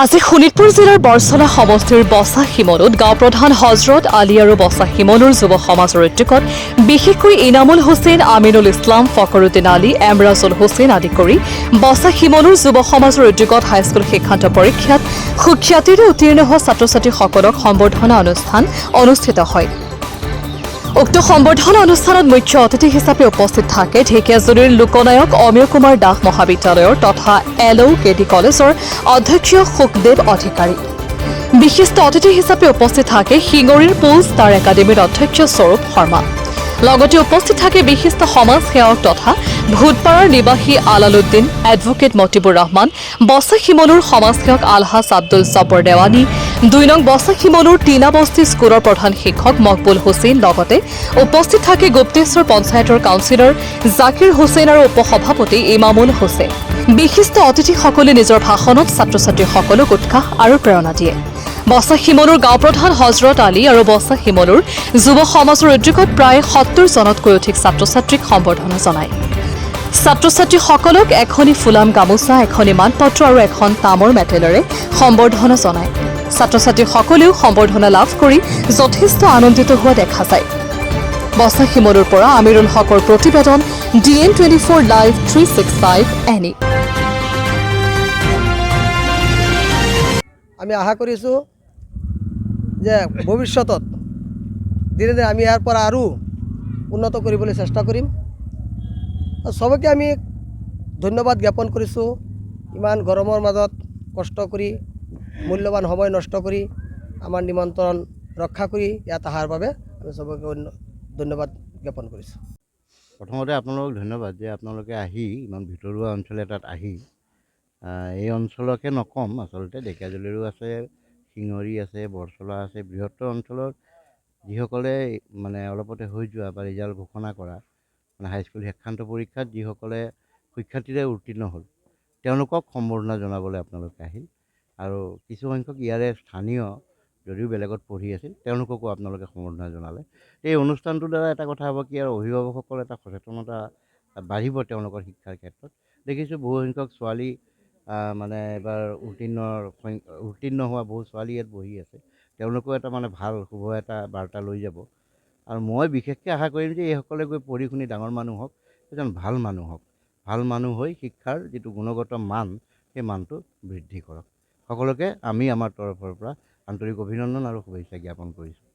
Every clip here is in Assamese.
আজি শোণিতপুৰ জিলাৰ বৰছলা সমষ্টিৰ বছা শিমলুত গাঁও প্ৰধান হজৰত আলী আৰু বছা শিমলুৰ যুৱ সমাজৰ উদ্যোগত বিশেষকৈ ইনামুল হুছেইন, আমিনুল ইছলাম, ফখৰুদ্দিন আলী, এমৰাজুল হুছেইন আদি কৰি বছা শিমলুৰ যুৱ সমাজৰ উদ্যোগত হাইস্কুল শিক্ষান্ত পৰীক্ষাত সুখ্যাতিৰে উত্তীৰ্ণ হোৱা ছাত্ৰ ছাত্ৰীসকলক সম্বৰ্ধনা অনুষ্ঠান অনুষ্ঠিত হয়। উক্ত সম্বৰ্ধনা অনুষ্ঠানত মুখ্য অতিথি হিচাপে উপস্থিত থাকে ঢেকিয়াজুলিৰ লোকনায়ক অমীয় কুমাৰ দাস মহাবিদ্যালয়ৰ তথা LOKD কলেজৰ অধ্যক্ষ সুখদেৱ অধিকাৰী। বিশিষ্ট অতিথি হিচাপে উপস্থিত থাকে শিঙৰীৰ পুল ষ্টাৰ একাডেমীৰ অধ্যক্ষ স্বৰূপ শৰ্মা। লগতে উপস্থিত থাকে বিশিষ্ট সমাজ সেৱক তথা ভূতপাৰাৰ নিবাসী আলালুদ্দিন, এডভোকেট মতিবুৰ ৰহমান, বছা শিমলুৰ সমাজসেৱক আলহাজ আব্দুল জব্বৰ দেৱানী, ২ নং বছা শিমলুৰ টিনা বস্তি স্কুলৰ প্ৰধান শিক্ষক মকবুল হুছেইন, লগতে উপস্থিত থাকে গুপ্তেশ্বৰ পঞ্চায়তৰ কাউন্সিলৰ জাকিৰ হুছেইন আৰু উপসভাপতি ইমামুল হুছেইন। বিশিষ্ট অতিথিসকলে নিজৰ ভাষণত ছাত্ৰ ছাত্ৰীসকলক উৎসাহ আৰু প্ৰেৰণা দিয়ে। বছা শিমলুৰ গাঁও প্ৰধান হজৰত আলী আৰু বছা শিমলুৰ যুৱ সমাজৰ উদ্যোগত প্ৰায় ৭০ জনতকৈ অধিক ছাত্ৰ ছাত্ৰীক সম্বৰ্ধনা জনায়। ছাত্ৰ ছাত্ৰীসকলক এখনি ফুলাম গামোচা, এখনি মানপত্ৰ আৰু এখন তামৰ মেটেলেৰে সম্বৰ্ধনা জনায়। ছাত্ৰ ছাত্ৰীসকলেও সম্বৰ্ধনা লাভ কৰি যথেষ্ট আনন্দিত হোৱা দেখা যায়। বছা শিমলুৰ পৰা আমিৰুল হকৰ প্ৰতিবেদন, DN24 লাইভ 365 এনি। আমি আশা কৰিছোঁ যে ভৱিষ্যতত দিনে দিনে আমি ইয়াৰ পৰা আৰু উন্নত কৰিবলৈ চেষ্টা কৰিম। চবকে আমি ধন্যবাদ জ্ঞাপন কৰিছোঁ, ইমান গৰমৰ মাজত কষ্ট কৰি মূল্যৱান সময় নষ্ট কৰি আমাৰ নিমন্ত্ৰণ ৰক্ষা কৰি ইয়াত অহাৰ বাবে আমি চবকে ধন্যবাদ জ্ঞাপন কৰিছোঁ। প্ৰথমতে আপোনালোকক ধন্যবাদ যে আপোনালোকে আহি ইমান ভিতৰুৱা অঞ্চল এটাত আহি এই অঞ্চলকে নকম, আচলতে ঢেকিয়াজুলিৰো আছে, শিঙৰী আছে, বৰছলা আছে, বৃহত্তৰ অঞ্চলৰ যিসকলে মানে অলপতে হৈ যোৱা বা ৰিজাল্ট ঘোষণা কৰা মানে হাইস্কুল শিক্ষান্ত পৰীক্ষাত যিসকলে সুখ্যাতিৰে উত্তীৰ্ণ হ'ল তেওঁলোকক সম্বৰ্ধনা জনাবলৈ আপোনালোকে আহিল। আৰু কিছুসংখ্যক ইয়াৰে স্থানীয় যদিও বেলেগত পঢ়ি আছিল তেওঁলোককো আপোনালোকে সম্বৰ্ধনা জনালে। এই অনুষ্ঠানটোৰ দ্বাৰা এটা কথা হ'ব কি, আৰু অভিভাৱকসকল এটা সচেতনতা বাঢ়িব তেওঁলোকৰ শিক্ষাৰ ক্ষেত্ৰত। দেখিছোঁ বহুসংখ্যক ছোৱালী মানে এবাৰ উত্তীৰ্ণ হোৱা বহু ছোৱালী ইয়াত বহি আছে, তেওঁলোকেও এটা মানে ভাল শুভ এটা বাৰ্তা লৈ যাব। আৰু মই বিশেষকৈ আশা কৰিম যে এইসকলে গৈ পঢ়ি শুনি ডাঙৰ মানুহ হওক, এজন ভাল মানুহ হওক, ভাল মানুহ হৈ শিক্ষাৰ যিটো গুণগত মান সেই মানটো বৃদ্ধি কৰক। সকলোকে আমি আমাৰ তৰফৰ পৰা আন্তৰিক অভিনন্দন আৰু শুভেচ্ছা জ্ঞাপন কৰিছোঁ।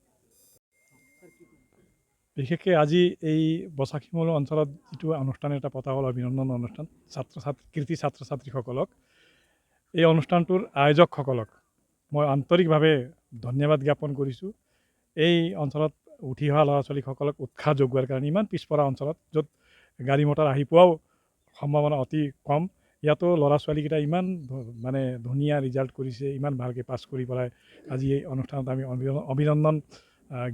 বিশেষকৈ আজি এই বছা শিমলু অঞ্চলত যিটো অনুষ্ঠান এটা পতা হ'ল, অভিনন্দন অনুষ্ঠান কৃতি ছাত্ৰ ছাত্ৰীসকলক, এই অনুষ্ঠানটোৰ আয়োজকসকলক মই আন্তৰিকভাৱে ধন্যবাদ জ্ঞাপন কৰিছোঁ। এই অঞ্চলত উঠি অহা ল'ৰা ছোৱালীসকলক উৎসাহ যোগোৱাৰ কাৰণে, ইমান পিছপৰা অঞ্চলত য'ত গাড়ী মটৰ আহি পোৱাও সম্ভাৱনা অতি কম, ইয়াতো ল'ৰা ছোৱালীকেইটা ইমান মানে ধুনীয়া ৰিজাল্ট কৰিছে, ইমান ভালকৈ পাছ কৰি পেলাই আজি এই অনুষ্ঠানত আমি অভিনন্দন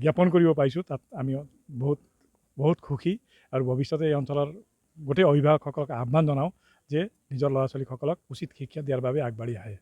জ্ঞাপন কৰিব পাৰিছোঁ। তাত আমি বহুত সুখী। আৰু ভৱিষ্যতে এই অঞ্চলৰ গোটেই অভিভাৱকসকলক আহ্বান জনাওঁ যে নিজৰ ল'ৰা ছোৱালীসকলক উচিত শিক্ষা দিয়াৰ বাবে আগবাঢ়ি আহে।